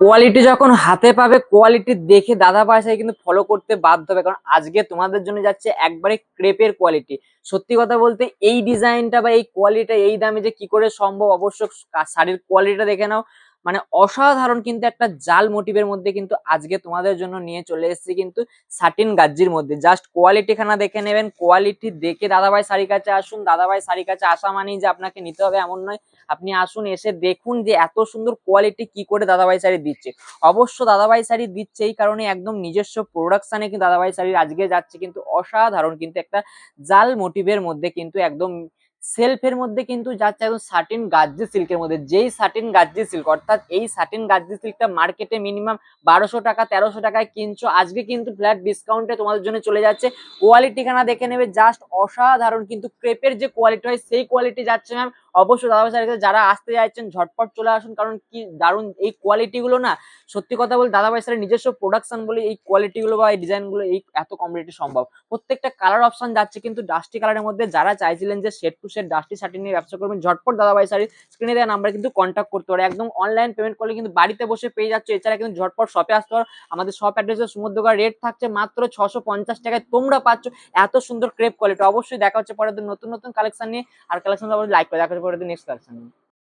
Quality যখন হাতে পাবে, কোয়ালিটি দেখে দাদা ভাই কিন্তু ফলো করতে বাধ্য হবে। কারণ আজকে তোমাদের জন্য যাচ্ছে একবারে ক্রেপের কোয়ালিটি। সত্যি কথা বলতে এই ডিজাইনটা বা এই কোয়ালিটিটা এই দামে যে কি করে সম্ভব, অবশ্য শাড়ির কোয়ালিটিটা দেখে নাও। মানে অসাধারণ কিন্তু একটা জাল মোটিভের মধ্যে কিন্তু আজকে তোমাদের জন্য নিয়ে চলে এসেছি কিন্তু সাটিন গাজ্জির মধ্যে। জাস্ট কোয়ালিটি খানা দেখে নেবেন, কোয়ালিটি দেখে দাদাভাই শাড়ির কাছে আসুন। দাদাভাই শাড়ির কাছে আসা মানেই যে আপনাকে নিতে হবে এমন নয়, আপনি আসুন, এসে দেখুন যে এত সুন্দর কোয়ালিটি কি করে দাদাভাই শাড়ি দিচ্ছে। অবশ্য দাদাভাই শাড়ি দিচ্ছে এই কারণে একদম নিজস্ব প্রোডাকশনে কিন্তু দাদাভাই শাড়ির আজকে যাচ্ছে কিন্তু অসাধারণ কিন্তু একটা জাল মোটিভের মধ্যে কিন্তু একদম সেলফের মধ্যে কিন্তু যাচ্ছে একদম সাটিন গাজ্জি সিল্কের মধ্যে। যেই সাটিন গাজ্জি সিল্ক, অর্থাৎ এই সাটিন গাজ্জি সিল্কটা মার্কেটে মিনিমাম 1200 টাকা 1300 টাকায় কিনছো, আজকে কিন্তু ফ্ল্যাট ডিসকাউন্টে তোমাদের জন্য চলে যাচ্ছে। কোয়ালিটি খানা দেখে নেবে, জাস্ট অসাধারণ কিন্তু ক্রেপের যে কোয়ালিটি হয় সেই কোয়ালিটি যাচ্ছে ম্যাম। অবশ্যই দাদাভাই শাড়িতে যারা আসতে চাইছেন ঝটপট চলে আসুন, কারণ কি দারুণ এই কোয়ালিটি গুলো না। সত্যি কথা বলতে দাদাভাই শাড়ির নিজস্ব প্রোডাকশন বলে এই কোয়ালিটি গুলো বা এই ডিজাইন গুলো এই এত কমপ্লিটলি সম্ভব। প্রত্যেকটা কালার অপশন যাচ্ছে কিন্তু ডাস্টি কালারের মধ্যে। যারা চাইছিলেন যে সেট টু সেট ডাস্টি শাড়ি নিয়ে ব্যবসা করবেন, ঝটপট দাদাভাই শাড়ির স্ক্রিনে দেওয়া নাম্বারে কিন্তু কন্ট্যাক্ট করতে পারে। একদম অনলাইন পেমেন্ট করলে কিন্তু বাড়িতে বসে পেয়ে যাচ্ছে। এছাড়া কিন্তু ঝটপট শপে আসতে পারো। আমাদের শপ অ্যাড্রেস সমুদ্রগড়, রেট থাকছে মাত্র 650 টাকায়। তোমরা পাচ্ছ এত সুন্দর ক্রেপ কোয়ালিটি। অবশ্যই দেখা হচ্ছে পরের দিন নতুন নতুন কালেকশন নিয়ে। আর কালেকশন লাইক করে দেখা হচ্ছে পরের দিন নেক্সট কালেকশন নিয়ে।